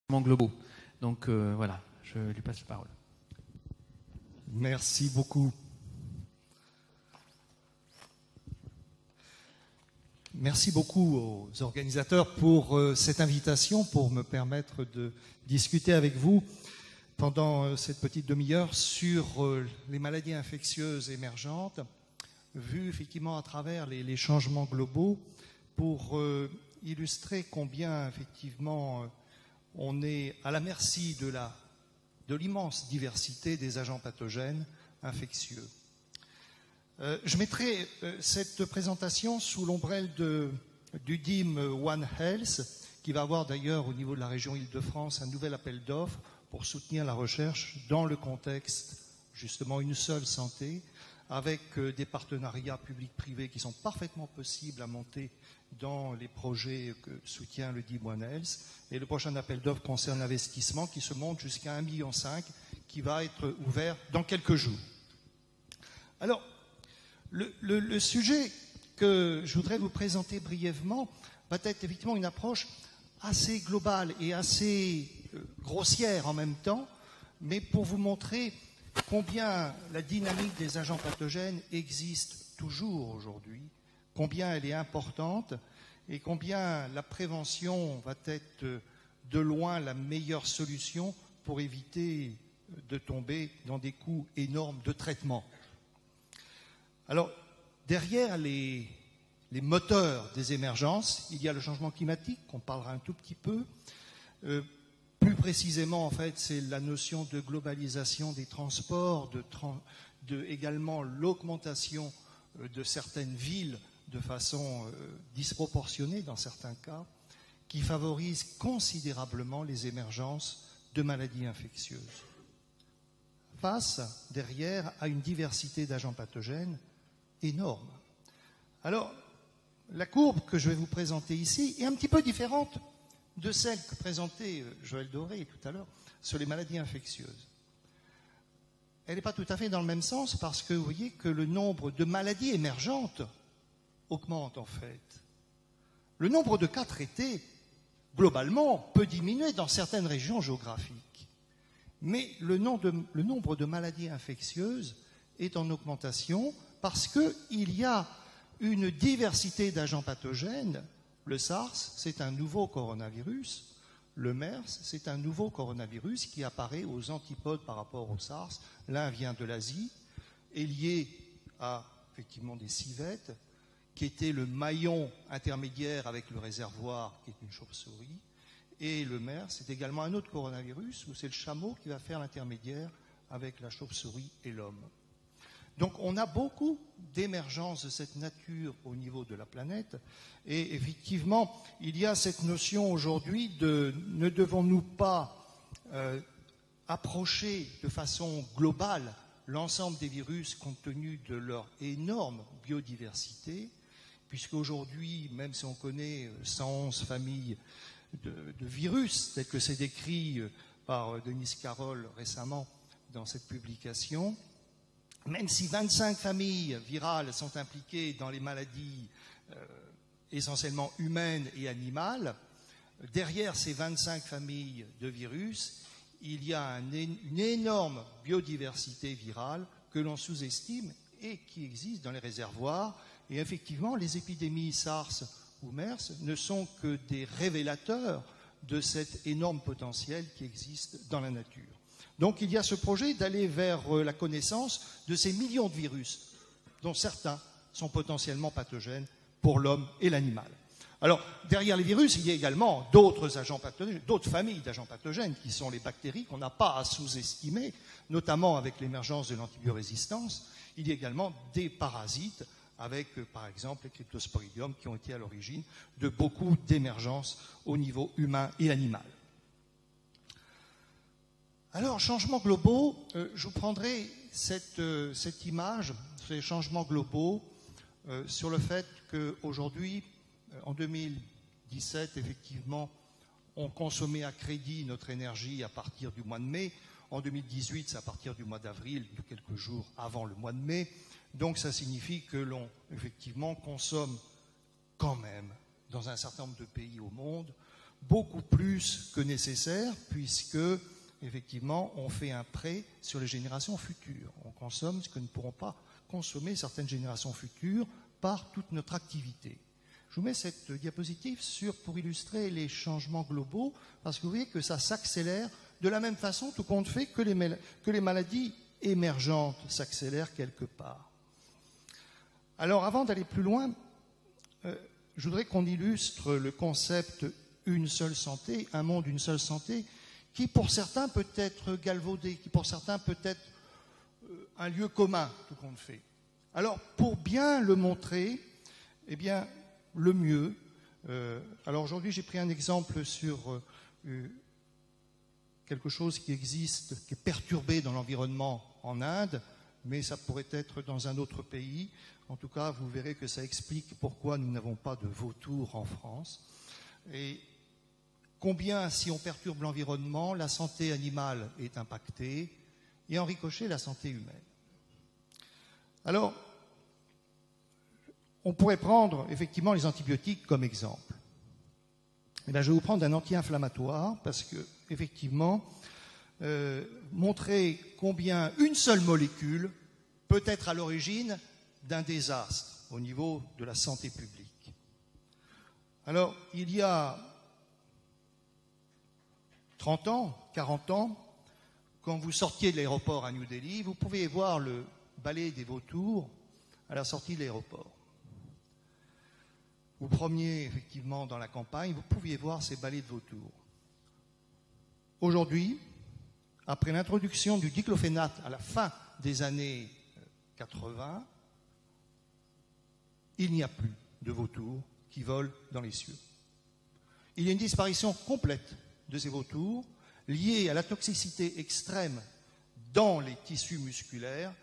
globaux. Donc voilà, je lui passe la parole. Merci beaucoup. Merci beaucoup aux organisateurs pour cette invitation, pour me permettre de discuter avec vous pendant cette petite demi-heure sur les maladies infectieuses émergentes, vues effectivement à travers les changements globaux, pour illustrer combien effectivement on est à la merci de l'immense diversité des agents pathogènes infectieux. Je mettrai cette présentation sous l'ombrelle du DIM One Health, qui va avoir d'ailleurs au niveau de la région Île-de-France un nouvel appel d'offres pour soutenir la recherche dans le contexte justement une seule santé, avec des partenariats publics-privés qui sont parfaitement possibles à monter dans les projets que soutient le DIM One Health. Et le prochain appel d'offres concerne l'investissement qui se monte jusqu'à 1,5 million, qui va être ouvert dans quelques jours. Alors, le sujet que je voudrais vous présenter brièvement va être effectivement une approche assez globale et assez grossière en même temps, mais pour vous montrer combien la dynamique des agents pathogènes existe toujours aujourd'hui, combien elle est importante et combien la prévention va être de loin la meilleure solution pour éviter de tomber dans des coûts énormes de traitement. Alors, derrière les moteurs des émergences, il y a le changement climatique, qu'on parlera un tout petit peu. Plus précisément, en fait, c'est la notion de globalisation des transports, également l'augmentation de certaines villes de façon disproportionnée dans certains cas, qui favorise considérablement les émergences de maladies infectieuses. Face, derrière, à une diversité d'agents pathogènes énorme. Alors, la courbe que je vais vous présenter ici est un petit peu différente de celle que présentait Joël Doré tout à l'heure sur les maladies infectieuses. Elle n'est pas tout à fait dans le même sens parce que vous voyez que le nombre de maladies émergentes augmente en fait. Le nombre de cas traités, globalement, peut diminuer dans certaines régions géographiques. Mais le nombre de maladies infectieuses est en augmentation parce qu'il y a une diversité d'agents pathogènes. Le SARS, c'est un nouveau coronavirus. Le MERS, c'est un nouveau coronavirus qui apparaît aux antipodes par rapport au SARS. L'un vient de l'Asie, est lié à effectivement des civettes, qui était le maillon intermédiaire avec le réservoir, qui est une chauve-souris. Et le MERS, c'est également un autre coronavirus, où c'est le chameau qui va faire l'intermédiaire avec la chauve-souris et l'homme. Donc on a beaucoup d'émergences de cette nature au niveau de la planète et effectivement il y a cette notion aujourd'hui de ne devons-nous pas approcher de façon globale l'ensemble des virus compte tenu de leur énorme biodiversité, puisque aujourd'hui, même si on connaît 111 familles de virus, tel que c'est décrit par Denise Carroll récemment dans cette publication, même si 25 familles virales sont impliquées dans les maladies essentiellement humaines et animales, derrière ces 25 familles de virus, il y a une énorme biodiversité virale que l'on sous-estime et qui existe dans les réservoirs. Et effectivement, les épidémies SARS ou MERS ne sont que des révélateurs de cet énorme potentiel qui existe dans la nature. Donc il y a ce projet d'aller vers la connaissance de ces millions de virus, dont certains sont potentiellement pathogènes pour l'homme et l'animal. Alors, derrière les virus, il y a également d'autres agents pathogènes, d'autres familles d'agents pathogènes, qui sont les bactéries, qu'on n'a pas à sous-estimer, notamment avec l'émergence de l'antibiorésistance. Il y a également des parasites, avec par exemple les cryptosporidium, qui ont été à l'origine de beaucoup d'émergences au niveau humain et animal. Alors, changements globaux, je vous prendrai cette image, ces changements globaux, sur le fait qu'aujourd'hui, en 2017, effectivement, on consommait à crédit notre énergie à partir du mois de mai. En 2018, c'est à partir du mois d'avril, de quelques jours avant le mois de mai. Donc, ça signifie que l'on, effectivement, consomme quand même, dans un certain nombre de pays au monde, beaucoup plus que nécessaire, puisque, effectivement, on fait un prêt sur les générations futures. On consomme ce que ne pourront pas consommer certaines générations futures par toute notre activité. Je vous mets cette diapositive pour illustrer les changements globaux, parce que vous voyez que ça s'accélère de la même façon, tout compte fait, que les maladies émergentes s'accélèrent quelque part. Alors, avant d'aller plus loin, je voudrais qu'on illustre le concept une seule santé, un monde, une seule santé, qui pour certains peut être galvaudé, qui pour certains peut être un lieu commun, tout compte fait. Alors, pour bien le montrer, eh bien, le mieux. Alors aujourd'hui, j'ai pris un exemple sur quelque chose qui existe, qui est perturbé dans l'environnement en Inde, mais ça pourrait être dans un autre pays. En tout cas, vous verrez que ça explique pourquoi nous n'avons pas de vautours en France. Et combien, si on perturbe l'environnement, la santé animale est impactée, et en ricochet, la santé humaine. Alors, on pourrait prendre effectivement les antibiotiques comme exemple. Et bien, je vais vous prendre un anti-inflammatoire parce que, effectivement, montrer combien une seule molécule peut être à l'origine d'un désastre au niveau de la santé publique. Alors, il y a 30 ans, 40 ans, quand vous sortiez de l'aéroport à New Delhi, vous pouviez voir le balai des vautours à la sortie de l'aéroport. Vous promeniez effectivement dans la campagne, vous pouviez voir ces balais de vautours. Aujourd'hui, après l'introduction du diclofénac à la fin des années 80, il n'y a plus de vautours qui volent dans les cieux. Il y a une disparition complète de ces vautours liée à la toxicité extrême dans les tissus musculaires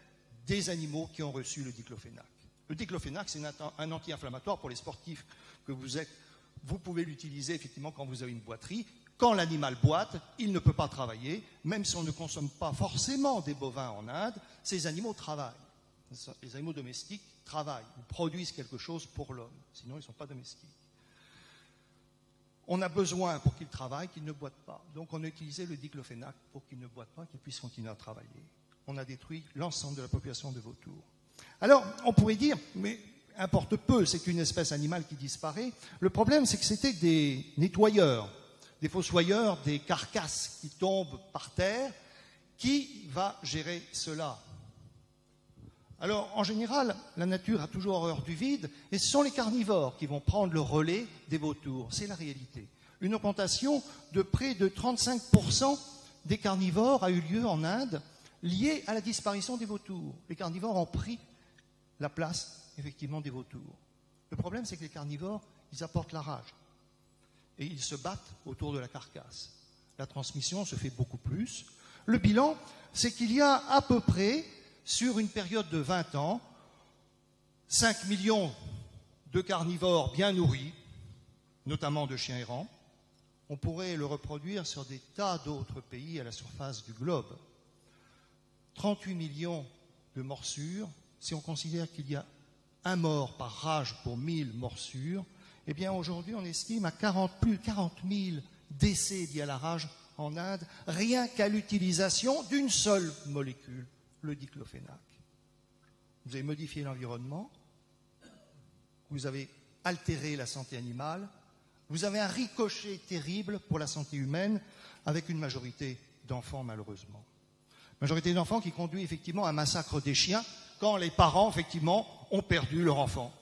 des animaux qui ont reçu le diclofénac. Le diclofénac, c'est un anti-inflammatoire pour les sportifs que vous êtes. Vous pouvez l'utiliser effectivement quand vous avez une boiterie. Quand l'animal boite, il ne peut pas travailler. Même si on ne consomme pas forcément des bovins en Inde, ces animaux travaillent. Les animaux domestiques travaillent, ils produisent quelque chose pour l'homme. Sinon, ils ne sont pas domestiques. On a besoin pour qu'ils travaillent, qu'ils ne boitent pas. Donc on a utilisé le diclofénac pour qu'ils ne boitent pas, qu'ils puissent continuer à travailler. On a détruit l'ensemble de la population de vautours. Alors, on pourrait dire, mais importe peu, c'est une espèce animale qui disparaît. Le problème, c'est que c'était des nettoyeurs, des fossoyeurs, des carcasses qui tombent par terre. Qui va gérer cela? Alors, en général, la nature a toujours horreur du vide, et ce sont les carnivores qui vont prendre le relais des vautours. C'est la réalité. Une augmentation de près de 35% des carnivores a eu lieu en Inde, liée à la disparition des vautours. Les carnivores ont pris la place, effectivement, des vautours. Le problème, c'est que les carnivores, ils apportent la rage. Et ils se battent autour de la carcasse. La transmission se fait beaucoup plus. Le bilan, c'est qu'il y a à peu près, sur une période de 20 ans, 5 millions de carnivores bien nourris, notamment de chiens errants. On pourrait le reproduire sur des tas d'autres pays à la surface du globe. 38 millions de morsures. Si on considère qu'il y a un mort par rage pour 1000 morsures, eh bien aujourd'hui on estime à plus de 40 000 décès liés à la rage en Inde, rien qu'à l'utilisation d'une seule molécule, le diclofénac. Vous avez modifié l'environnement, vous avez altéré la santé animale, vous avez un ricochet terrible pour la santé humaine avec une majorité d'enfants malheureusement. Majorité d'enfants qui conduit effectivement à un massacre des chiens quand les parents effectivement ont perdu leur enfant.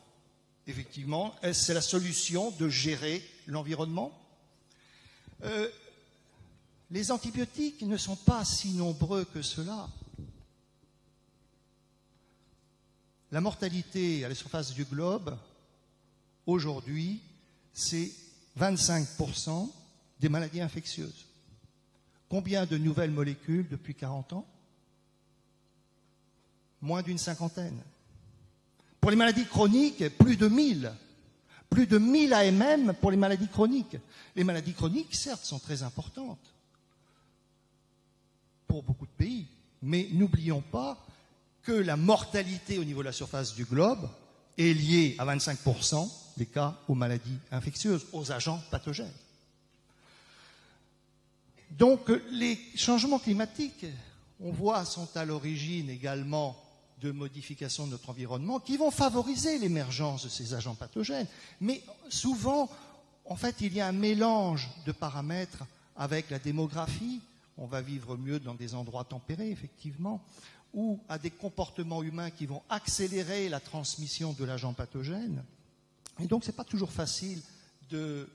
Effectivement, c'est la solution de gérer l'environnement. Les antibiotiques ne sont pas si nombreux que cela. La mortalité à la surface du globe, aujourd'hui, c'est 25% des maladies infectieuses. Combien de nouvelles molécules depuis 40 ans? Moins d'une cinquantaine. Pour les maladies chroniques, plus de 1000. Plus de 1000 AMM pour les maladies chroniques. Les maladies chroniques, certes, sont très importantes pour beaucoup de pays. Mais n'oublions pas que la mortalité au niveau de la surface du globe est liée à 25% des cas aux maladies infectieuses, aux agents pathogènes. Donc les changements climatiques, on voit, sont à l'origine également de modifications de notre environnement qui vont favoriser l'émergence de ces agents pathogènes. Mais souvent, en fait, il y a un mélange de paramètres avec la démographie. On va vivre mieux dans des endroits tempérés, effectivement, ou à des comportements humains qui vont accélérer la transmission de l'agent pathogène. Et donc, ce n'est pas toujours facile de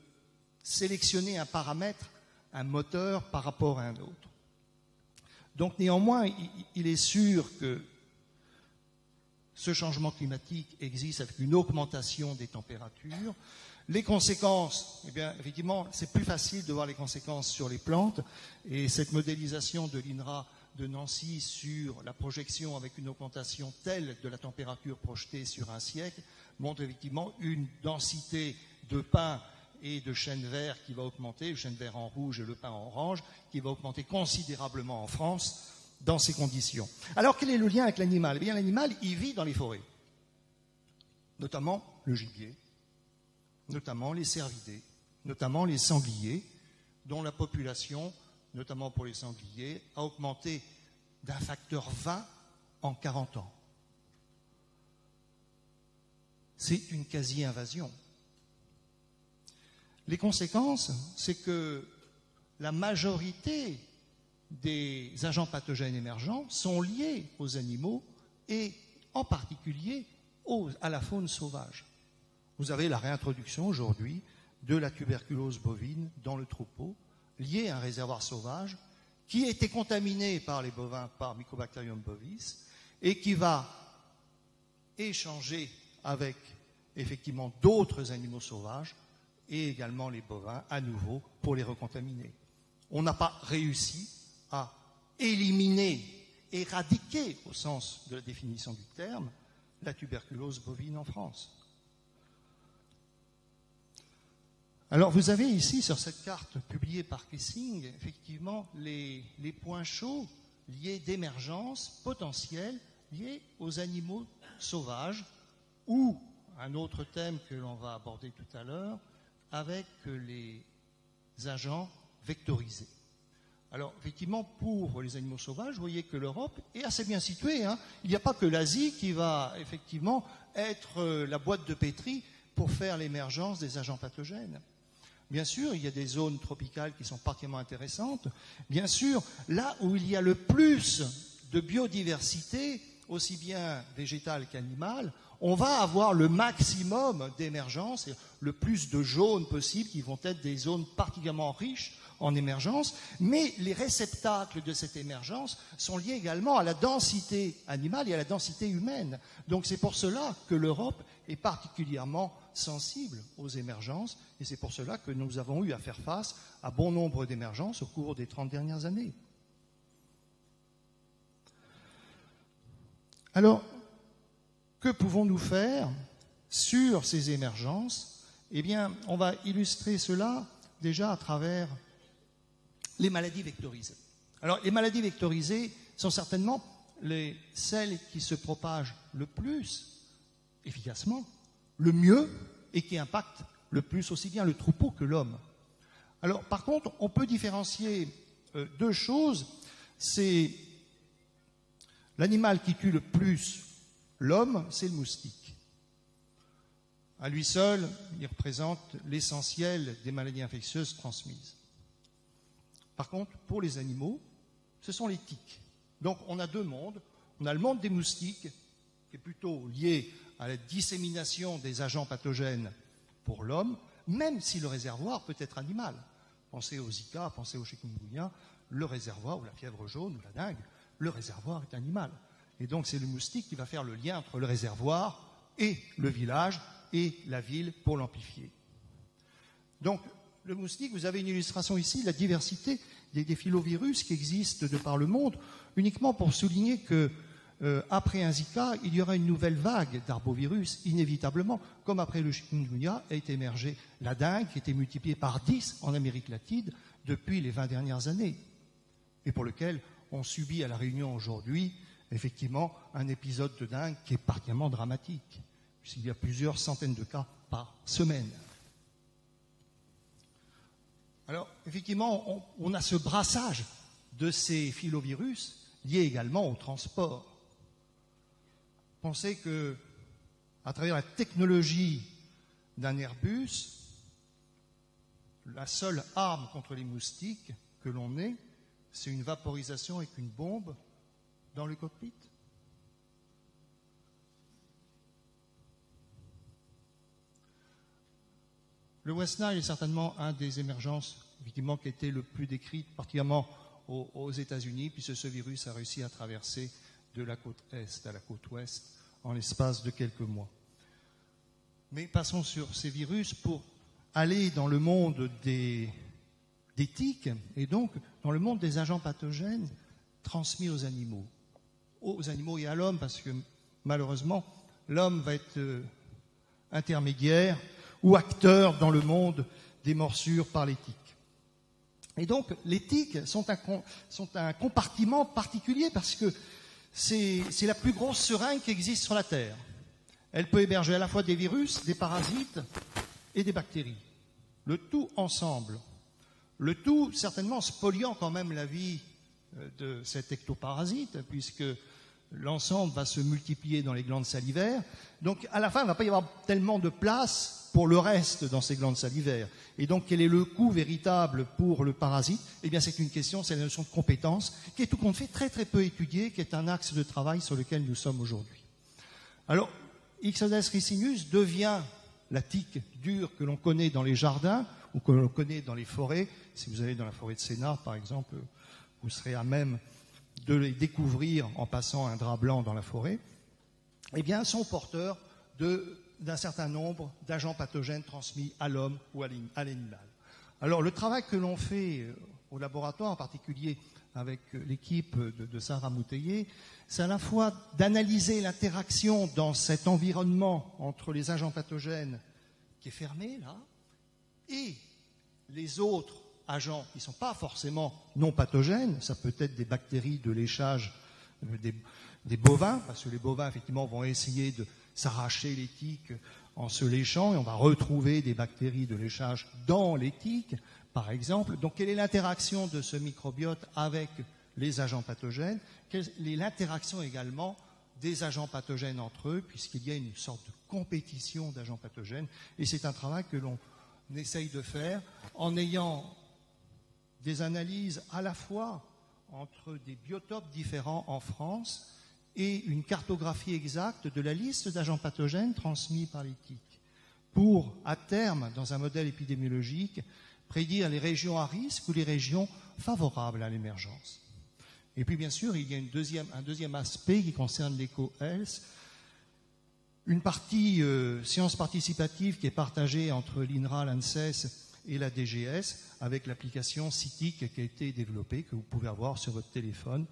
sélectionner un paramètre, un moteur, par rapport à un autre. Donc, néanmoins, il est sûr que ce changement climatique existe avec une augmentation des températures. Les conséquences, eh bien, effectivement, c'est plus facile de voir les conséquences sur les plantes. Et cette modélisation de l'INRA de Nancy sur la projection avec une augmentation telle de la température projetée sur un siècle montre effectivement une densité de pins et de chênes verts qui va augmenter, le chêne vert en rouge et le pin en orange, qui va augmenter considérablement en France dans ces conditions. Alors, quel est le lien avec l'animal ? Eh bien, l'animal, il vit dans les forêts, notamment le gibier, notamment les cervidés, notamment les sangliers, dont la population, notamment pour les sangliers, a augmenté d'un facteur 20 en 40 ans. C'est une quasi-invasion. Les conséquences, c'est que la majorité des agents pathogènes émergents sont liés aux animaux et en particulier à la faune sauvage. Vous avez la réintroduction aujourd'hui de la tuberculose bovine dans le troupeau, liée à un réservoir sauvage qui a été contaminé par les bovins par Mycobacterium bovis et qui va échanger avec effectivement d'autres animaux sauvages et également les bovins à nouveau pour les recontaminer. On n'a pas réussi à éliminer, éradiquer au sens de la définition du terme, la tuberculose bovine en France. Alors vous avez ici sur cette carte publiée par Kessing effectivement les points chauds liés d'émergence potentielle liés aux animaux sauvages ou un autre thème que l'on va aborder tout à l'heure avec les agents vectorisés. Alors, effectivement, pour les animaux sauvages, vous voyez que l'Europe est assez bien située. Il n'y a pas que l'Asie qui va, effectivement, être la boîte de pétri pour faire l'émergence des agents pathogènes. Bien sûr, il y a des zones tropicales qui sont particulièrement intéressantes. Bien sûr, là où il y a le plus de biodiversité, aussi bien végétale qu'animale, on va avoir le maximum d'émergence, le plus de zones possibles qui vont être des zones particulièrement riches en émergence, mais les réceptacles de cette émergence sont liés également à la densité animale et à la densité humaine. Donc c'est pour cela que l'Europe est particulièrement sensible aux émergences, et c'est pour cela que nous avons eu à faire face à bon nombre d'émergences au cours des 30 dernières années. Alors, que pouvons-nous faire sur ces émergences ? Eh bien, on va illustrer cela déjà à travers les maladies vectorisées. Alors, les maladies vectorisées sont certainement celles qui se propagent le plus efficacement, le mieux, et qui impactent le plus aussi bien le troupeau que l'homme. Alors, par contre, on peut différencier deux choses. C'est l'animal qui tue le plus l'homme, c'est le moustique. À lui seul, il représente l'essentiel des maladies infectieuses transmises. Par contre, pour les animaux, ce sont les tiques. Donc, on a deux mondes. On a le monde des moustiques, qui est plutôt lié à la dissémination des agents pathogènes pour l'homme, même si le réservoir peut être animal. Pensez au Zika, pensez au chikungunya, le réservoir, ou la fièvre jaune, ou la dengue, le réservoir est animal. Et donc, c'est le moustique qui va faire le lien entre le réservoir et le village et la ville pour l'amplifier. Donc, le moustique, vous avez une illustration ici, la diversité des filovirus qui existent de par le monde, uniquement pour souligner que après un Zika, il y aura une nouvelle vague d'arbovirus, inévitablement, comme après le chikungunya a été émergé la dengue, qui a été multipliée par 10 en Amérique latine depuis les 20 dernières années, et pour lequel on subit à La Réunion aujourd'hui, effectivement, un épisode de dengue qui est particulièrement dramatique, puisqu'il y a plusieurs centaines de cas par semaine. Alors, effectivement, on a ce brassage de ces filovirus lié également au transport. Pensez que, à travers la technologie d'un Airbus, la seule arme contre les moustiques que l'on ait, c'est une vaporisation avec une bombe dans le cockpit. Le West Nile est certainement un des émergences effectivement, qui a été le plus décrite, particulièrement aux États-Unis, puisque ce virus a réussi à traverser de la côte est à la côte ouest en l'espace de quelques mois. Mais passons sur ces virus pour aller dans le monde des tiques et donc dans le monde des agents pathogènes transmis aux animaux et à l'homme, parce que malheureusement, l'homme va être intermédiaire ou acteur dans le monde des morsures par les tiques. Et donc, les tiques sont un compartiment particulier parce que c'est la plus grosse seringue qui existe sur la Terre. Elle peut héberger à la fois des virus, des parasites et des bactéries. Le tout ensemble. Le tout, certainement, spoliant quand même la vie de cet ectoparasite, puisque l'ensemble va se multiplier dans les glandes salivaires. Donc, à la fin, il ne va pas y avoir tellement de place pour le reste dans ces glandes salivaires. Et donc, quel est le coût véritable pour le parasite? Eh bien, c'est une question, c'est la notion de compétence, qui est tout compte fait très très peu étudiée, qui est un axe de travail sur lequel nous sommes aujourd'hui. Alors, Ixodes ricinus devient la tique dure que l'on connaît dans les jardins ou que l'on connaît dans les forêts. Si vous allez dans la forêt de Sénart, par exemple, vous serez à même de les découvrir en passant un drap blanc dans la forêt. Eh bien, sont porteurs d'un certain nombre d'agents pathogènes transmis à l'homme ou à l'animal. Alors, le travail que l'on fait au laboratoire, en particulier avec l'équipe de Sarah Mouteillé, c'est à la fois d'analyser l'interaction dans cet environnement entre les agents pathogènes qui est fermé, là, et les autres agents qui ne sont pas forcément non pathogènes. Ça peut être des bactéries de léchage des bovins, parce que les bovins, effectivement, vont essayer de s'arracher les tiques en se léchant, et on va retrouver des bactéries de léchage dans les tiques, par exemple. Donc, quelle est l'interaction de ce microbiote avec les agents pathogènes? Quelle est l'interaction également des agents pathogènes entre eux, puisqu'il y a une sorte de compétition d'agents pathogènes, et c'est un travail que l'on essaye de faire en ayant des analyses à la fois entre des biotopes différents en France et une cartographie exacte de la liste d'agents pathogènes transmis par les tiques, pour, à terme, dans un modèle épidémiologique, prédire les régions à risque ou les régions favorables à l'émergence. Et puis, bien sûr, il y a un deuxième aspect qui concerne l'EcoHealth, une partie science participative qui est partagée entre l'INRA, l'ANSES et la DGS, avec l'application CITIC qui a été développée, que vous pouvez avoir sur votre téléphone,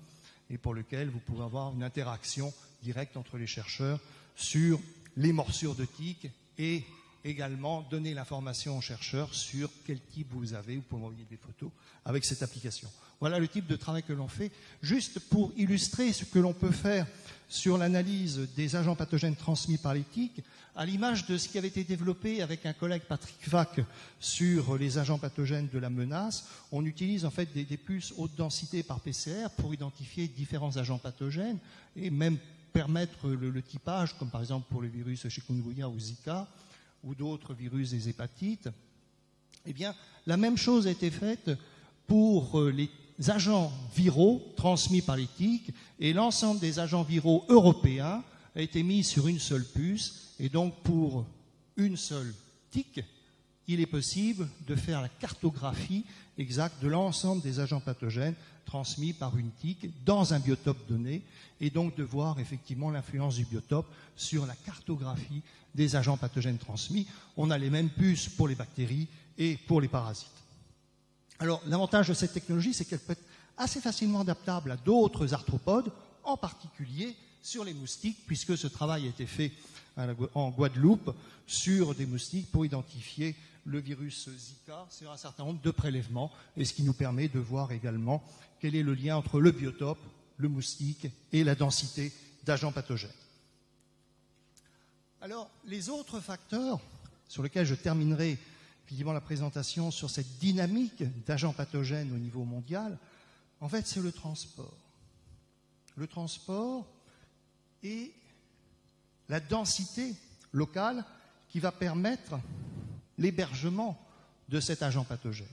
et pour lequel vous pouvez avoir une interaction directe entre les chercheurs sur les morsures de tiques et également donner l'information aux chercheurs sur quel type vous avez. Vous pouvez envoyer des photos avec cette application. Voilà le type de travail que l'on fait, juste pour illustrer ce que l'on peut faire sur l'analyse des agents pathogènes transmis par les tiques, à l'image de ce qui avait été développé avec un collègue Patrick Vac sur les agents pathogènes de la menace. On utilise en fait des puces haute densité par PCR pour identifier différents agents pathogènes et même permettre le typage, comme par exemple pour le virus chikungunya ou Zika ou d'autres virus des hépatites. Eh bien, la même chose a été faite pour les agents viraux transmis par les tiques, et l'ensemble des agents viraux européens a été mis sur une seule puce, et donc pour une seule tique, il est possible de faire la cartographie exacte de l'ensemble des agents pathogènes transmis par une tique dans un biotope donné, et donc de voir effectivement l'influence du biotope sur la cartographie des agents pathogènes transmis. On a les mêmes puces pour les bactéries et pour les parasites. Alors, l'avantage de cette technologie, c'est qu'elle peut être assez facilement adaptable à d'autres arthropodes, en particulier sur les moustiques, puisque ce travail a été fait en Guadeloupe sur des moustiques pour identifier le virus Zika sur un certain nombre de prélèvements, et ce qui nous permet de voir également quel est le lien entre le biotope, le moustique et la densité d'agents pathogènes. Alors, les autres facteurs sur lesquels je terminerai effectivement la présentation sur cette dynamique d'agents pathogènes au niveau mondial, en fait, c'est le transport. Le transport et la densité locale qui va permettre l'hébergement de cet agent pathogène.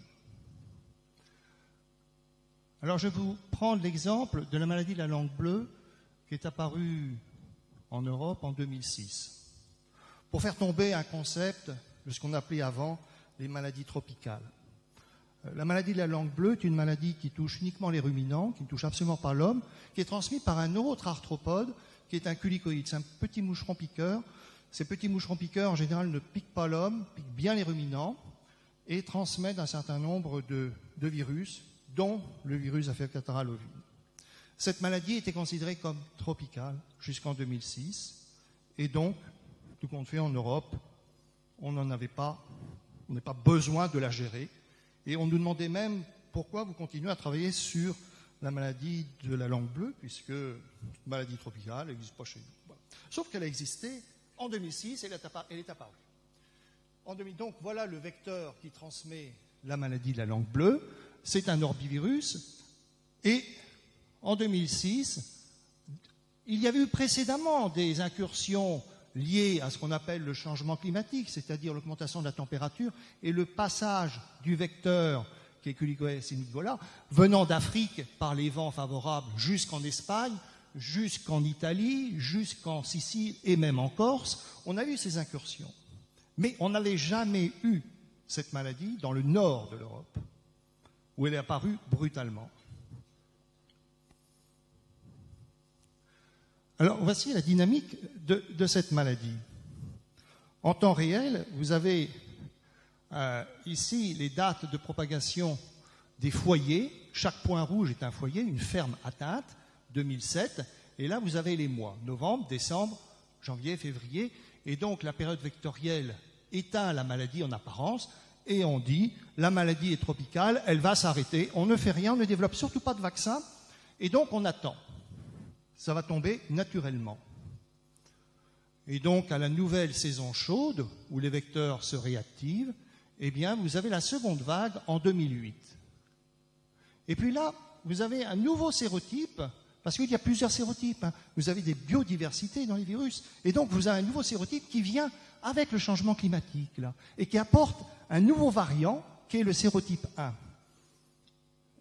Alors, je vais vous prendre l'exemple de la maladie de la langue bleue qui est apparue en Europe en 2006, pour faire tomber un concept de ce qu'on appelait avant les maladies tropicales. La maladie de la langue bleue est une maladie qui touche uniquement les ruminants, qui ne touche absolument pas l'homme, qui est transmise par un autre arthropode, qui est un culicoïde. C'est un petit moucheron piqueur. Ces petits moucherons piqueurs, en général, ne piquent pas l'homme, piquent bien les ruminants et transmettent un certain nombre de virus, dont le virus affaire-catarrhale ovine. Cette maladie était considérée comme tropicale jusqu'en 2006, et donc, tout compte fait, en Europe, on n'avait pas besoin de la gérer, et on nous demandait même pourquoi vous continuez à travailler sur la maladie de la langue bleue, puisque maladie tropicale n'existe pas chez nous. Voilà. Sauf qu'elle a existé en 2006, elle est apparue. Donc voilà le vecteur qui transmet la maladie de la langue bleue, c'est un orbivirus, et en 2006, il y avait eu précédemment des incursions liées à ce qu'on appelle le changement climatique, c'est-à-dire l'augmentation de la température et le passage du vecteur, qui est Culicoès sinigola, venant d'Afrique par les vents favorables jusqu'en Espagne, jusqu'en Italie, jusqu'en Sicile et même en Corse. On a eu ces incursions. Mais on n'avait jamais eu cette maladie dans le nord de l'Europe, où elle est apparue brutalement. Alors, voici la dynamique de cette maladie. En temps réel, vous avez ici les dates de propagation des foyers. Chaque point rouge est un foyer, une ferme atteinte, 2007. Et là, vous avez les mois, novembre, décembre, janvier, février. Et donc, la période vectorielle éteint la maladie en apparence. Et on dit, la maladie est tropicale, elle va s'arrêter. On ne fait rien, on ne développe surtout pas de vaccin. Et donc, on attend. Ça va tomber naturellement. Et donc, à la nouvelle saison chaude, où les vecteurs se réactivent, eh bien, vous avez la seconde vague en 2008. Et puis là, vous avez un nouveau sérotype, parce qu'il y a plusieurs sérotypes. Vous avez des biodiversités dans les virus. Et donc, vous avez un nouveau sérotype qui vient avec le changement climatique, là, et qui apporte un nouveau variant, qui est le sérotype 1,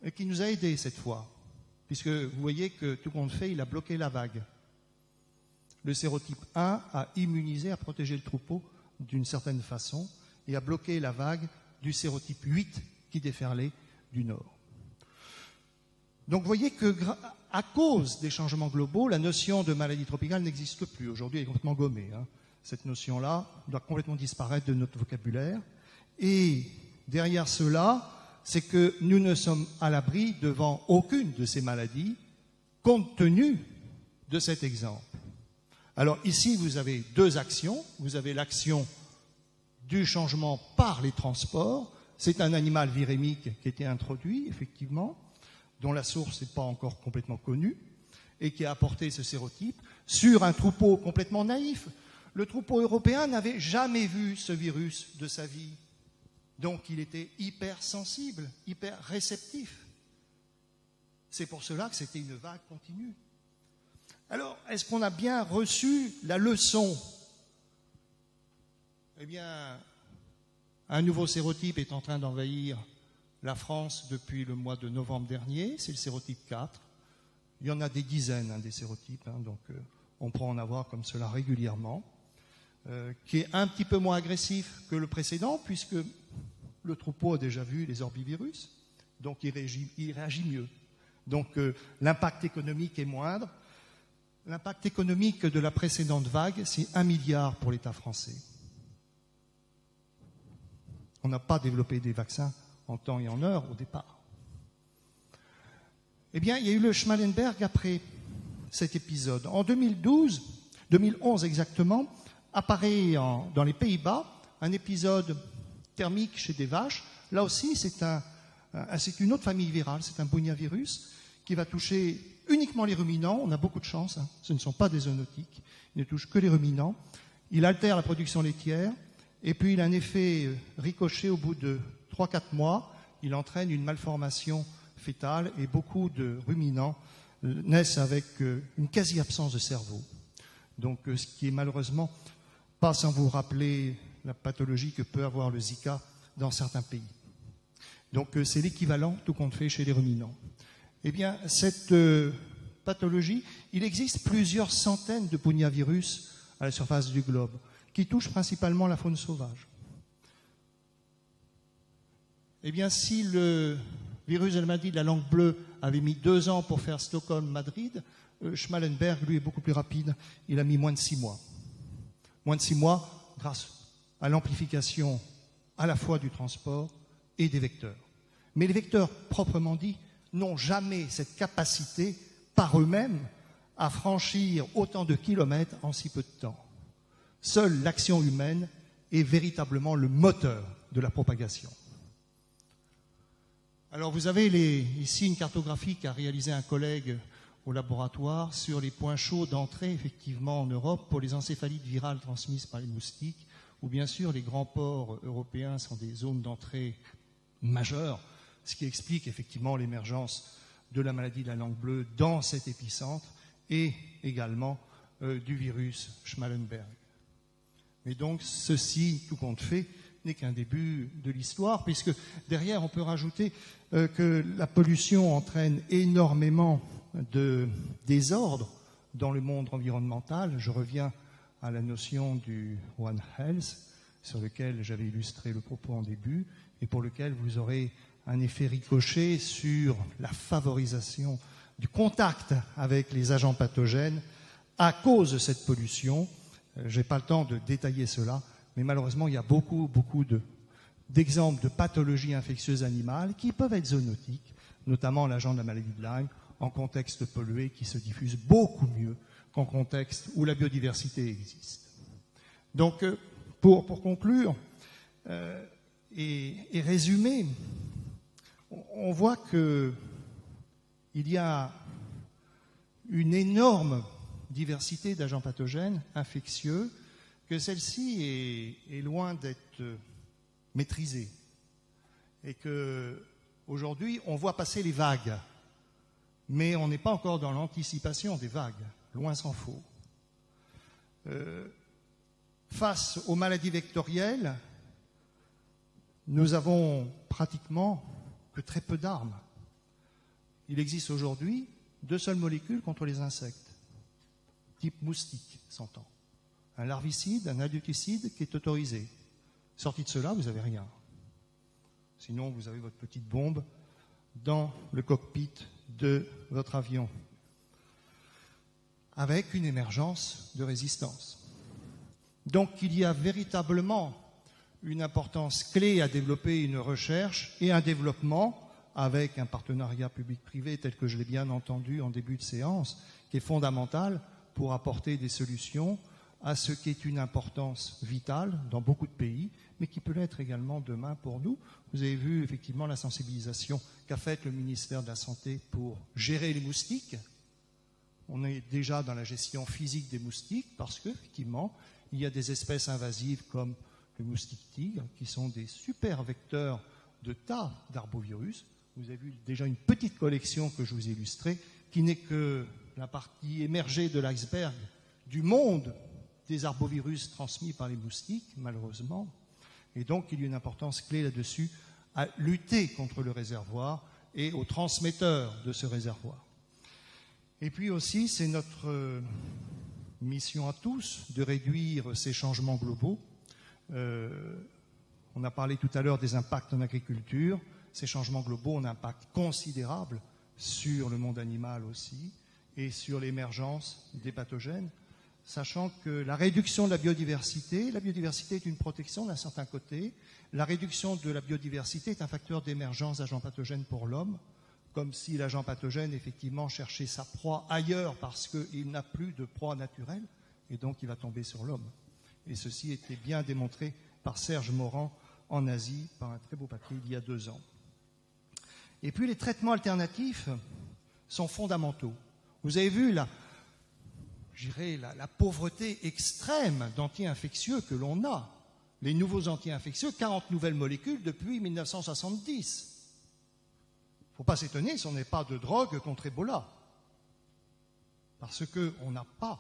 et qui nous a aidés cette fois. Puisque vous voyez que tout compte fait, il a bloqué la vague. Le sérotype 1 a immunisé, a protégé le troupeau d'une certaine façon et a bloqué la vague du sérotype 8 qui déferlait du nord. Donc vous voyez que à cause des changements globaux, la notion de maladie tropicale n'existe plus. Aujourd'hui, elle est complètement gommée. Cette notion-là doit complètement disparaître de notre vocabulaire. Et derrière cela, c'est que nous ne sommes à l'abri devant aucune de ces maladies, compte tenu de cet exemple. Alors ici, vous avez deux actions. Vous avez l'action du changement par les transports. C'est un animal virémique qui a été introduit, effectivement, dont la source n'est pas encore complètement connue, et qui a apporté ce sérotype sur un troupeau complètement naïf. Le troupeau européen n'avait jamais vu ce virus de sa vie. Donc il était hyper sensible, hyper réceptif. C'est pour cela que c'était une vague continue. Alors, est-ce qu'on a bien reçu la leçon? Eh bien, un nouveau sérotype est en train d'envahir la France depuis le mois de novembre dernier, c'est le sérotype 4. Il y en a des dizaines des sérotypes, donc on pourra en avoir comme cela régulièrement, qui est un petit peu moins agressif que le précédent, puisque le troupeau a déjà vu les orbivirus, donc il réagit mieux. Donc l'impact économique est moindre. L'impact économique de la précédente vague, c'est 1 milliard pour l'État français. On n'a pas développé des vaccins en temps et en heure au départ. Eh bien, il y a eu le Schmallenberg après cet épisode. En 2011 exactement, apparaît dans les Pays-Bas un épisode thermique chez des vaches. Là aussi, c'est une autre famille virale, c'est un boniavirus qui va toucher uniquement les ruminants. On a beaucoup de chance, ce ne sont pas des zoonotiques, il ne touche que les ruminants. Il altère la production laitière Et puis il a un effet ricochet au bout de 3-4 mois. Il entraîne une malformation fétale et beaucoup de ruminants naissent avec une quasi-absence de cerveau. Donc ce qui est malheureusement pas sans vous rappeler la pathologie que peut avoir le Zika dans certains pays. Donc c'est l'équivalent, tout compte fait, chez les ruminants. Eh bien, cette pathologie, il existe plusieurs centaines de pognavirus à la surface du globe, qui touchent principalement la faune sauvage. Eh bien, si le virus de la maladie de la langue bleue avait mis 2 ans pour faire Stockholm-Madrid, Schmallenberg, lui, est beaucoup plus rapide. Il a mis moins de 6 mois. Moins de 6 mois grâce à l'amplification à la fois du transport et des vecteurs. Mais les vecteurs, proprement dit, n'ont jamais cette capacité, par eux-mêmes, à franchir autant de kilomètres en si peu de temps. Seule l'action humaine est véritablement le moteur de la propagation. Alors vous avez ici une cartographie qu'a réalisée un collègue au laboratoire sur les points chauds d'entrée, effectivement, en Europe pour les encéphalites virales transmises par les moustiques, où bien sûr les grands ports européens sont des zones d'entrée majeures, ce qui explique effectivement l'émergence de la maladie de la langue bleue dans cet épicentre et également du virus Schmallenberg. Mais donc ceci, tout compte fait, n'est qu'un début de l'histoire, puisque derrière on peut rajouter que la pollution entraîne énormément de désordre dans le monde environnemental. Je reviens à la notion du One Health, sur lequel j'avais illustré le propos en début, et pour lequel vous aurez un effet ricochet sur la favorisation du contact avec les agents pathogènes à cause de cette pollution. Je n'ai pas le temps de détailler cela, mais malheureusement, il y a beaucoup d'exemples de pathologies infectieuses animales qui peuvent être zoonotiques, notamment l'agent de la maladie de Lyme, en contexte pollué, qui se diffuse beaucoup mieux qu'en contexte où la biodiversité existe. Donc, pour conclure et résumer, on voit qu'il y a une énorme diversité d'agents pathogènes infectieux, que celle-ci est loin d'être maîtrisée. Et qu'aujourd'hui, on voit passer les vagues, mais on n'est pas encore dans l'anticipation des vagues, loin s'en faut. Face aux maladies vectorielles, nous avons pratiquement que très peu d'armes. Il existe aujourd'hui 2 seules molécules contre les insectes, type moustique, s'entend. Un larvicide, un adulticide qui est autorisé. Sorti de cela, vous n'avez rien. Sinon, vous avez votre petite bombe dans le cockpit de votre avion, avec une émergence de résistance. Donc, il y a véritablement une importance clé à développer une recherche et un développement avec un partenariat public-privé tel que je l'ai bien entendu en début de séance, qui est fondamental pour apporter des solutions à ce qui est une importance vitale dans beaucoup de pays, mais qui peut l'être également demain pour nous. Vous avez vu effectivement la sensibilisation qu'a faite le ministère de la Santé pour gérer les moustiques. On est déjà dans la gestion physique des moustiques parce qu'effectivement, il y a des espèces invasives comme le moustique tigre qui sont des super vecteurs de tas d'arbovirus. Vous avez vu déjà une petite collection que je vous ai illustrée qui n'est que la partie émergée de l'iceberg du monde des arbovirus transmis par les moustiques, malheureusement. Et donc, il y a une importance clé là-dessus à lutter contre le réservoir et aux transmetteurs de ce réservoir. Et puis aussi, c'est notre mission à tous de réduire ces changements globaux. On a parlé tout à l'heure des impacts en agriculture. Ces changements globaux ont un impact considérable sur le monde animal aussi et sur l'émergence des pathogènes, sachant que la réduction de la biodiversité est une protection d'un certain côté. La réduction de la biodiversité est un facteur d'émergence d'agents pathogènes pour l'homme, comme si l'agent pathogène, effectivement, cherchait sa proie ailleurs parce qu'il n'a plus de proie naturelle, et donc il va tomber sur l'homme. Et ceci était bien démontré par Serge Morand en Asie, par un très beau papier il y a 2 ans. Et puis les traitements alternatifs sont fondamentaux. Vous avez vu la pauvreté extrême d'anti-infectieux que l'on a. les nouveaux anti-infectieux, 40 nouvelles molécules depuis 1970. Il ne faut pas s'étonner si on n'est pas de drogue contre Ebola. Parce qu'on n'a pas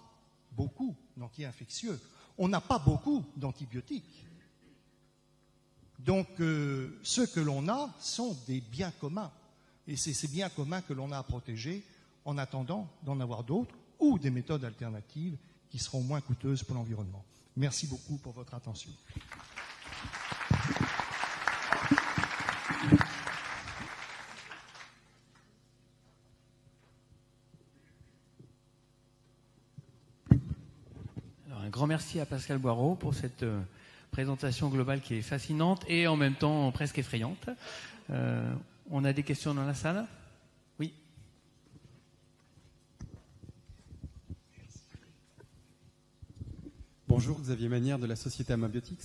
beaucoup d'anti-infectieux. On n'a pas beaucoup d'antibiotiques. Donc, ce que l'on a sont des biens communs. Et c'est ces biens communs que l'on a à protéger en attendant d'en avoir d'autres ou des méthodes alternatives qui seront moins coûteuses pour l'environnement. Merci beaucoup pour votre attention. Alors, un grand merci à Pascal Boireau pour cette présentation globale qui est fascinante et en même temps presque effrayante. On a des questions dans la salle ? Oui. Bonjour, Xavier Manière de la société Amabiotics.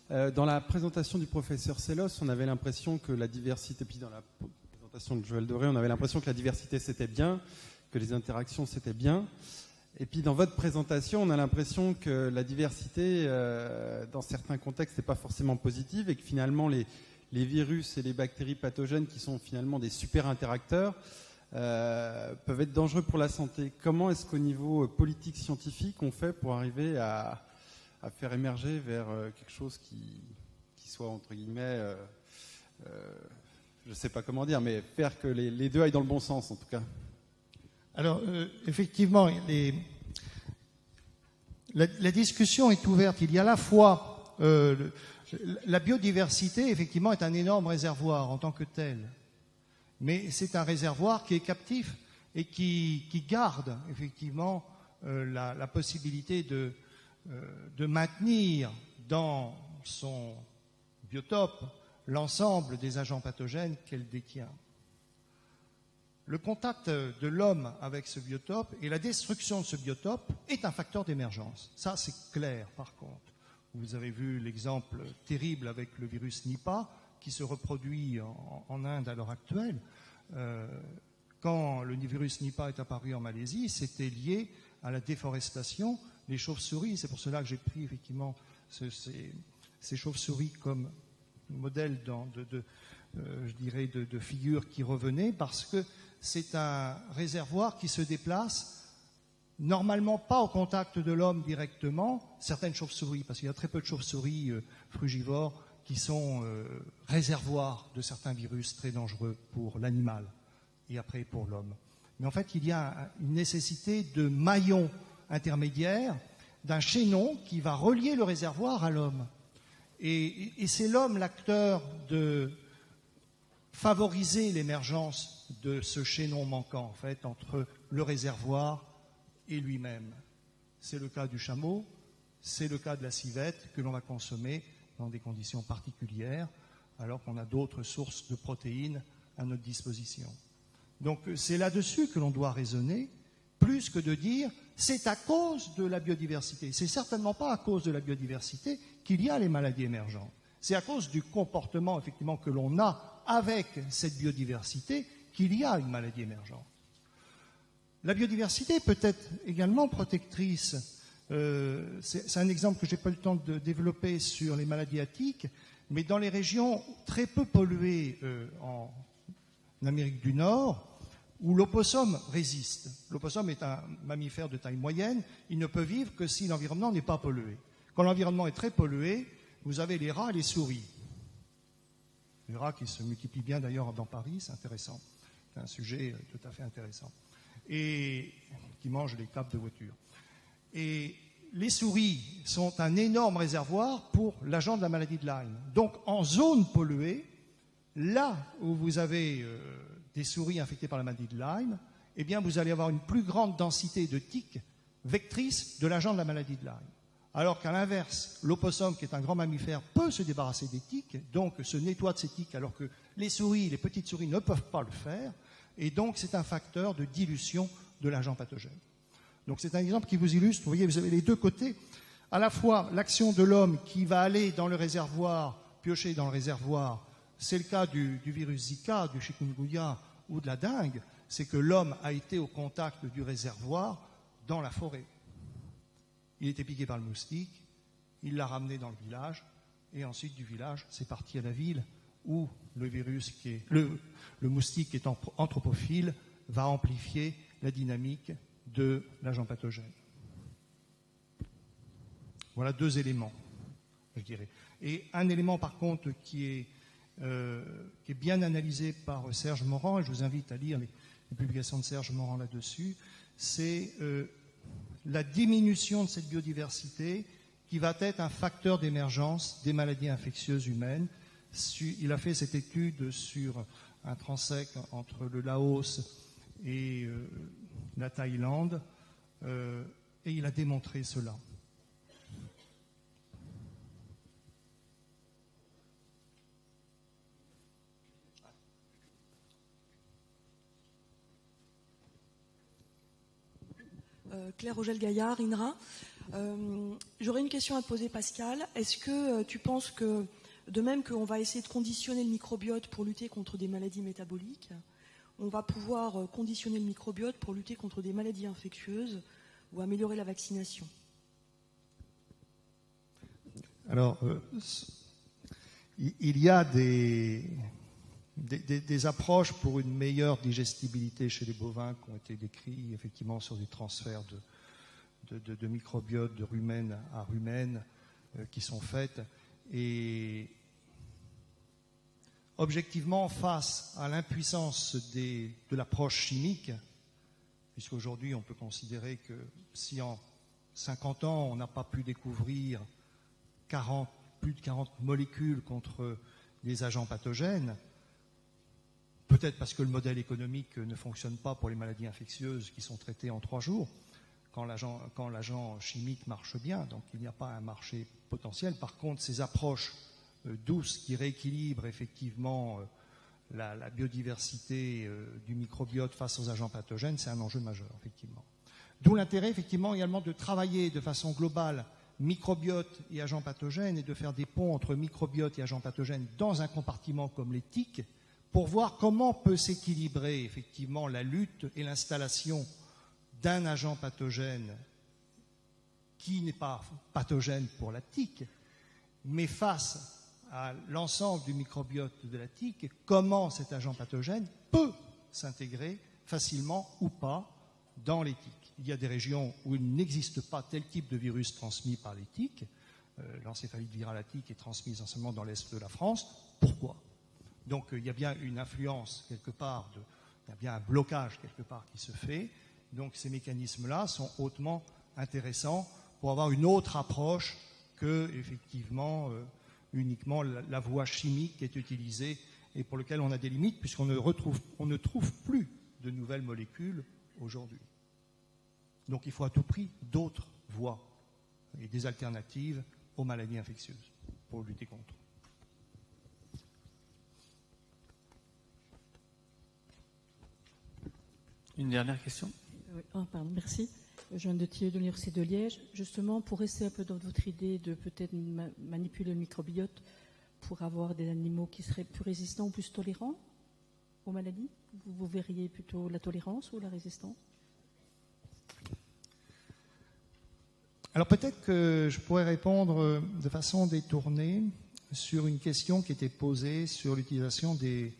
Dans la présentation du professeur Sellos, on avait l'impression que la diversité, puis dans la présentation de Joël Doré, on avait l'impression que la diversité c'était bien, que les interactions c'était bien. Et puis dans votre présentation, on a l'impression que la diversité, dans certains contextes, n'est pas forcément positive et que finalement les virus et les bactéries pathogènes, qui sont finalement des super interacteurs, peuvent être dangereux pour la santé. Comment est-ce qu'au niveau politique scientifique, on fait pour arriver à faire émerger vers quelque chose qui soit, entre guillemets, je ne sais pas comment dire, mais faire que les deux aillent dans le bon sens, en tout cas? Alors, effectivement, la discussion est ouverte. Il y a à la fois la biodiversité, effectivement, est un énorme réservoir en tant que tel, mais c'est un réservoir qui est captif et qui garde effectivement la possibilité de maintenir dans son biotope l'ensemble des agents pathogènes qu'elle détient. Le contact de l'homme avec ce biotope et la destruction de ce biotope est un facteur d'émergence. Ça, c'est clair, par contre. Vous avez vu l'exemple terrible avec le virus Nipah qui se reproduit en Inde à l'heure actuelle. Quand le virus Nipah est apparu en Malaisie, c'était lié à la déforestation des chauves-souris. C'est pour cela que j'ai pris effectivement ces chauves-souris comme modèle de figure qui revenait, parce que c'est un réservoir qui se déplace normalement pas au contact de l'homme directement, certaines chauves-souris, parce qu'il y a très peu de chauves-souris frugivores qui sont réservoirs de certains virus très dangereux pour l'animal et après pour l'homme. Mais en fait, il y a une nécessité de maillon intermédiaire, d'un chaînon qui va relier le réservoir à l'homme. Et c'est l'homme l'acteur de favoriser l'émergence de ce chaînon manquant, en fait, entre le réservoir et lui-même. C'est le cas du chameau, c'est le cas de la civette que l'on va consommer dans des conditions particulières, alors qu'on a d'autres sources de protéines à notre disposition. Donc c'est là-dessus que l'on doit raisonner, plus que de dire c'est à cause de la biodiversité. C'est certainement pas à cause de la biodiversité qu'il y a les maladies émergentes. C'est à cause du comportement effectivement que l'on a avec cette biodiversité qu'il y a une maladie émergente. La biodiversité peut être également protectrice. C'est un exemple que je n'ai pas eu le temps de développer sur les maladies attiques, mais dans les régions très peu polluées en Amérique du Nord, où l'opossum résiste. L'opossum est un mammifère de taille moyenne, il ne peut vivre que si l'environnement n'est pas pollué. Quand l'environnement est très pollué, vous avez les rats et les souris. Les rats qui se multiplient bien d'ailleurs dans Paris, c'est intéressant. C'est un sujet tout à fait intéressant. Et qui mangent les câbles de voiture. Et les souris sont un énorme réservoir pour l'agent de la maladie de Lyme. Donc en zone polluée, là où vous avez des souris infectées par la maladie de Lyme, eh bien vous allez avoir une plus grande densité de tiques vectrices de l'agent de la maladie de Lyme. Alors qu'à l'inverse, l'opossum, qui est un grand mammifère, peut se débarrasser des tiques, donc se nettoie de ces tiques, alors que les souris, les petites souris, ne peuvent pas le faire, et donc c'est un facteur de dilution de l'agent pathogène. Donc c'est un exemple qui vous illustre, vous voyez, vous avez les deux côtés, à la fois l'action de l'homme qui va aller dans le réservoir, piocher dans le réservoir, c'est le cas du virus Zika, du chikungunya ou de la dengue, c'est que l'homme a été au contact du réservoir dans la forêt. Il était piqué par le moustique, il l'a ramené dans le village, et ensuite du village, c'est parti à la ville, où le virus le moustique qui est anthropophile va amplifier la dynamique de l'agent pathogène. Voilà 2 éléments, je dirais. Et un élément par contre qui est bien analysé par Serge Morand, et je vous invite à lire les publications de Serge Morand là-dessus, c'est la diminution de cette biodiversité qui va être un facteur d'émergence des maladies infectieuses humaines. Il a fait cette étude sur un transect entre le Laos et la Thaïlande, et il a démontré cela. Claire Rogel-Gaillard, INRA. J'aurais une question à te poser, Pascal. Est-ce que tu penses que, de même qu'on va essayer de conditionner le microbiote pour lutter contre des maladies métaboliques, on va pouvoir conditionner le microbiote pour lutter contre des maladies infectieuses ou améliorer la vaccination? Alors, il y a des approches pour une meilleure digestibilité chez les bovins qui ont été décrites effectivement sur des transferts de microbiote de rumen à rumen qui sont faites. Et objectivement, face à l'impuissance de l'approche chimique, puisqu'aujourd'hui on peut considérer que si en 50 ans on n'a pas pu découvrir plus de 40 molécules contre des agents pathogènes, peut-être parce que le modèle économique ne fonctionne pas pour les maladies infectieuses qui sont traitées en 3 jours, quand l'agent chimique marche bien, donc il n'y a pas un marché potentiel. Par contre, ces approches douces qui rééquilibrent effectivement la biodiversité du microbiote face aux agents pathogènes, c'est un enjeu majeur, effectivement. D'où l'intérêt, effectivement, également de travailler de façon globale microbiote et agents pathogènes et de faire des ponts entre microbiote et agents pathogènes dans un compartiment comme les tiques, pour voir comment peut s'équilibrer effectivement la lutte et l'installation d'un agent pathogène qui n'est pas pathogène pour la tique, mais face à l'ensemble du microbiote de la tique, comment cet agent pathogène peut s'intégrer facilement ou pas dans les tiques. Il y a des régions où il n'existe pas tel type de virus transmis par les tiques. L'encéphalite virale à tique est transmise essentiellement dans l'est de la France. Pourquoi ? Donc il y a bien une influence quelque part, il y a bien un blocage quelque part qui se fait. Donc ces mécanismes-là sont hautement intéressants pour avoir une autre approche que effectivement uniquement la voie chimique qui est utilisée et pour laquelle on a des limites puisqu'on ne trouve plus de nouvelles molécules aujourd'hui. Donc il faut à tout prix d'autres voies et des alternatives aux maladies infectieuses pour lutter contre. Une dernière question. Oui. Oh, pardon, merci. Jeanne de Thieu de l'Université de Liège. Justement, pour rester un peu dans votre idée de peut-être manipuler le microbiote pour avoir des animaux qui seraient plus résistants ou plus tolérants aux maladies, vous verriez plutôt la tolérance ou la résistance? Alors peut-être que je pourrais répondre de façon détournée sur une question qui était posée sur l'utilisation des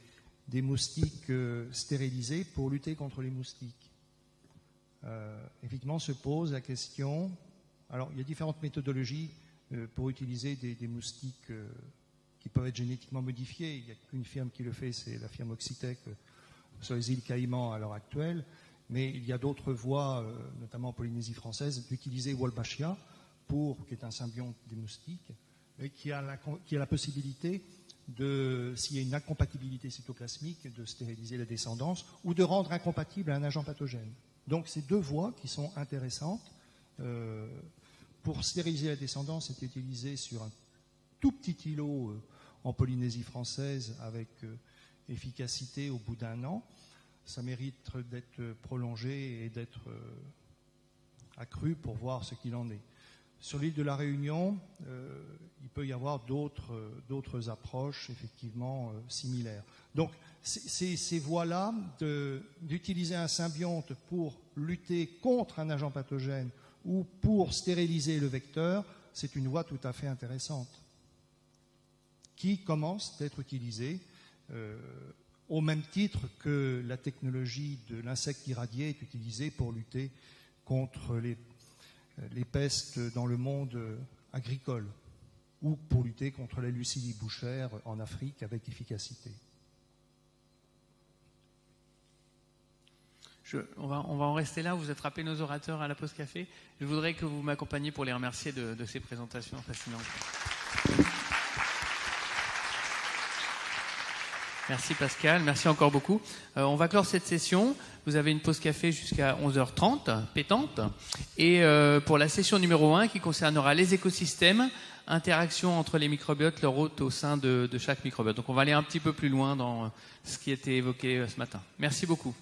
moustiques stérilisés pour lutter contre les moustiques. Effectivement, se pose la question. Alors, il y a différentes méthodologies pour utiliser des moustiques qui peuvent être génétiquement modifiés. Il n'y a qu'une firme qui le fait, c'est la firme Oxitec sur les îles Caïmans à l'heure actuelle. Mais il y a d'autres voies, notamment en Polynésie française, d'utiliser Wolbachia, qui est un symbionte des moustiques, et qui a la possibilité s'il y a une incompatibilité cytoplasmique, de stériliser la descendance ou de rendre incompatible un agent pathogène. Donc, ces 2 voies qui sont intéressantes. Pour stériliser la descendance, c'est utilisé sur un tout petit îlot en Polynésie française avec efficacité au bout d'1 an. Ça mérite d'être prolongé et d'être accru pour voir ce qu'il en est. Sur l'île de la Réunion, il peut y avoir d'autres approches effectivement similaires. Donc, ces voies-là d'utiliser un symbionte pour lutter contre un agent pathogène ou pour stériliser le vecteur, c'est une voie tout à fait intéressante. qui commencent d'être utilisés au même titre que la technologie de l'insecte irradié est utilisée pour lutter contre les pestes dans le monde agricole ou pour lutter contre la lucidie bouchère en Afrique avec efficacité. On va en rester là. Vous attrapez nos orateurs à la pause café. Je voudrais que vous m'accompagniez pour les remercier de ces présentations fascinantes. Merci Pascal, merci encore beaucoup. On va clore cette session. Vous avez une pause café jusqu'à 11h30, pétante. Et pour la session numéro 1 qui concernera les écosystèmes, interaction entre les microbiotes, leur hôte au sein de chaque microbiote. Donc on va aller un petit peu plus loin dans ce qui a été évoqué ce matin. Merci beaucoup.